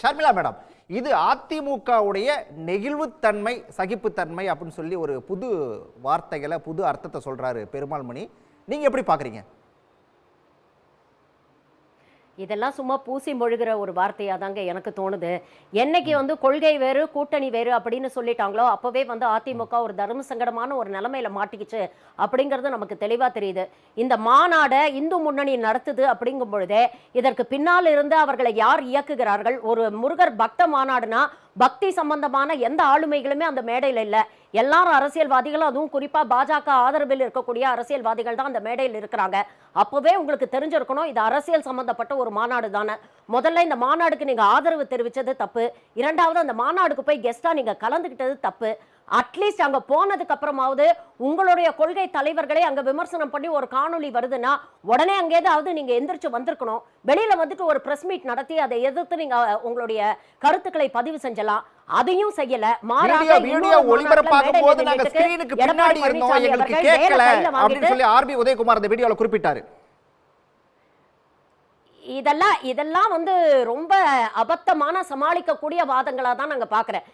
Sharmila madam, இது அதிமுகவுடைய நெகிழ்வுத்தன்மை, சகிப்புத்தன்மை அப்படின்னு சொல்லி ஒரு புது வார்த்தைகளை, புது அர்த்தத்தை சொல்றாரு பெருமாள் மணி. நீங்க எப்படி பாக்குறீங்க? இதெல்லாம் சும்மா பூசி மொழுகிற ஒரு வார்த்தையா தாங்க எனக்கு தோணுது. என்னைக்கு கொள்கை வேறு கூட்டணி வேறு அப்படின்னு சொல்லிட்டாங்களோ அப்பவே அதிமுக ஒரு தர்ம சங்கடமான ஒரு நிலைமையில மாட்டிக்கிச்சு அப்படிங்கிறது நமக்கு தெளிவா தெரியுது. இந்த மாநாட இந்து முன்னணி நடத்துது அப்படிங்கும் பொழுதே இதற்கு பின்னால் இருந்து அவர்களை யார் இயக்குகிறார்கள்? ஒரு முருகர் பக்த மாநாடுனா பக்தி சம்பந்தமான எந்த ஆளுமைகளுமே அந்த மேடையில் இல்லை. எல்லாரும் அரசியல்வாதிகளும், அதுவும் குறிப்பா பாஜக ஆதரவில் இருக்கக்கூடிய அரசியல்வாதிகள் தான் அந்த மேடையில் இருக்கிறாங்க. அப்பவே உங்களுக்கு தெரிஞ்சிருக்கணும் இது அரசியல் சம்பந்தப்பட்ட ஒரு மாநாடு தானே. முதல்ல இந்த மாநாடுக்கு நீங்க ஆதரவு தெரிவிச்சது தப்பு. இரண்டாவது அந்த மாநாடுக்கு போய் கெஸ்டா நீங்க கலந்துக்கிட்டது தப்பு. அட்லீஸ்ட் அங்க போனதுக்கு அப்புறமாவது உங்களுடைய கொள்கை தலைவர்களை அங்க விமர்சனம் பண்ணி ஒரு காணொலி வருதுன்னா உடனே அங்கேயாவது நீங்க எந்திரிச்சு வந்திருக்கணும். வெளியில ஒரு பிரஸ் மீட் நடத்தி அதை எதிர்த்து நீங்க உங்களுடைய கருத்துக்களை பதிவு செஞ்சலாம். அதையும் செய்யல. மாறாக வீடியோ ஒளிபரப்பாகும் போது நாங்க ஸ்கிரீனுக்கு பின்னாடி இருந்தோம், எங்களுக்கு கேட்கல அப்படின்னு சொல்லி ஆர்பி உதயகுமார் அந்த வீடியோல குறிப்பிட்டாரு. இதெல்லாம் ரொம்ப அபத்தமான சமாளிக்கக்கூடிய வாதங்களா தான் நாங்க பாக்குறேன்.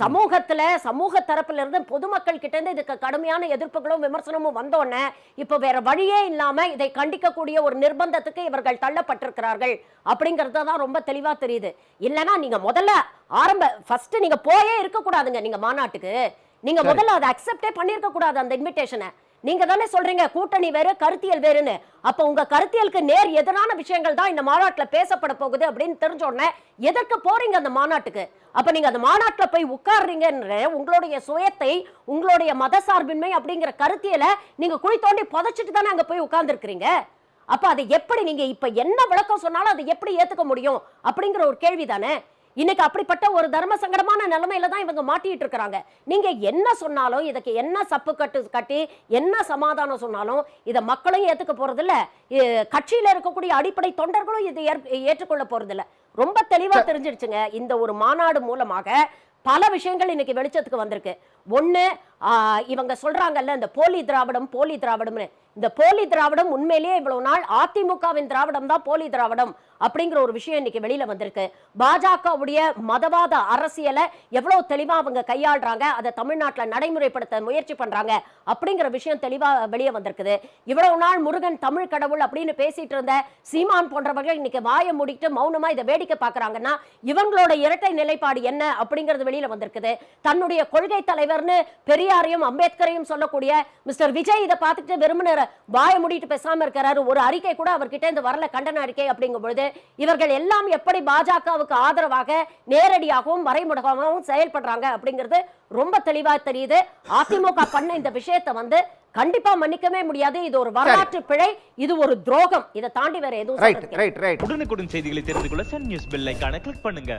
சமூக தரப்புல இருந்து பொதுமக்கள் கிட்ட இருந்து இதுக்கு கடுமையான எதிர்ப்புகளும் விமர்சனமும் வந்தோடனே இப்ப வேற வழியே இல்லாம இதை கண்டிக்கக்கூடிய ஒரு நிர்பந்தத்துக்கு இவர்கள் தள்ளப்பட்டிருக்கிறார்கள் அப்படிங்கறது தான் ரொம்ப தெளிவா தெரியுது. இல்லனா நீங்க முதல்ல ஃபர்ஸ்ட் நீங்க போயே இருக்க கூடாதுங்க. நீங்க மாநாட்டுக்கு நீங்க முதல்ல அதை அக்செப்டே பண்ணிருக்க கூடாது. அந்த இன்விடேஷனை நீங்க தானே சொல்றீங்க கூட்டணி வேறு கருத்தியல் வேறுன்னு. அப்ப உங்க கருத்தியலுக்கு நேர் எதிரான விஷயங்கள் தான் இந்த மாநாட்டுல பேசப்பட போகுது அப்படின்னு தெரிஞ்ச உடனே எதற்கு போறீங்க அந்த மாநாட்டுக்கு? அப்ப நீங்க அந்த மாநாட்டுல போய் உட்கார்றீங்கன்ற உங்களுடைய சுயத்தை, உங்களுடைய மத சார்பின்மை அப்படிங்கிற கருத்தியலை நீங்க குழி தோண்டி புதைச்சிட்டு தானே அங்க போய் உட்கார்ந்து இருக்கிறீங்க. அப்ப அதை எப்படி நீங்க இப்ப என்ன விளக்கம் சொன்னாலும் அதை எப்படி ஏத்துக்க முடியும் அப்படிங்கிற ஒரு கேள்வி தானே. இன்னைக்கு அப்படிப்பட்ட ஒரு தர்ம சங்கடமான நிலைமையில தான் இவங்க மாட்டிட்டு இருக்காங்க. நீங்க என்ன சொன்னாலும், இதுக்கு என்ன சப்பு கட்டி என்ன சமாதானம் சொன்னாலும் இதை மக்களும் ஏத்துக்க போறது இல்ல, கட்சியில இருக்கக்கூடிய அடிப்படை தொண்டர்களும் இது ஏற்றுக்கொள்ள போறது இல்ல. ரொம்ப தெளிவா தெரிஞ்சிருச்சுங்க. இந்த ஒரு மாநாடு மூலமாக பல விஷயங்கள் இன்னைக்கு வெளிச்சத்துக்கு வந்திருக்கு. ஒண்ணு, இவங்க சொல்றாங்கல்ல இந்த போலி திராவிடம்னு. இந்த போலி திராவிடம் உண்மையிலேயே இவ்வளவு நாள் அதிமுகவின் திராவிடம் தான் போலி திராவிடம் அப்படிங்கிற ஒரு விஷயம் இன்னைக்கு வெளியில வந்திருக்கு. பாஜகவுடைய மதவாத அரசியலை எவ்வளவு தெளிவா அவங்க கையாளுறாங்க, அதை தமிழ்நாட்டில் நடைமுறைப்படுத்த முயற்சி பண்றாங்க அப்படிங்கிற விஷயம் தெளிவா வெளியே வந்திருக்குது. இவ்வளவு நாள் முருகன் தமிழ் கடவுள் அப்படின்னு பேசிட்டு இருந்த சீமான் போன்றவர்கள் இன்னைக்கு வாயை மூடிட்டு மௌனமா இதை வேடிக்கை பார்க்கறாங்கன்னா இவங்களோட இரட்டை நிலைப்பாடு என்ன அப்படிங்கிறது வெளியில வந்திருக்குது. தன்னுடைய கொள்கை தலைவர்னு பெரியாரையும் அம்பேத்கரையும் சொல்லக்கூடிய மிஸ்டர் விஜய் இதை பார்த்துட்டு வெறுமனே வாயை மூடிட்டு பேசாம இருக்கிறாரு. ஒரு அறிக்கை கூட அவர்கிட்ட இந்த வரல, கண்டன அறிக்கை அப்படிங்கும் பொழுது இவர்கள் எல்லாம் எப்படி பாஜகவுக்கு ஆதரவாக நேரடியாகவும் மறைமுகமாகவும் செயல்படுறாங்க அப்படிங்கிறது ரொம்ப தெளிவா தெரியுது. அதிமுக பண்ண இந்த விஷயத்தை கண்டிப்பா மன்னிக்கவே முடியாது. இது ஒரு வரலாற்று பிழை, இது ஒரு துரோகம். இதை தாண்டி வேற எதுவும். உடனுக்குடன் செய்திகளை தெரிந்து கொள்ள சன் நியூஸ் பெல் ஐகானை கிளிக் பண்ணுங்க.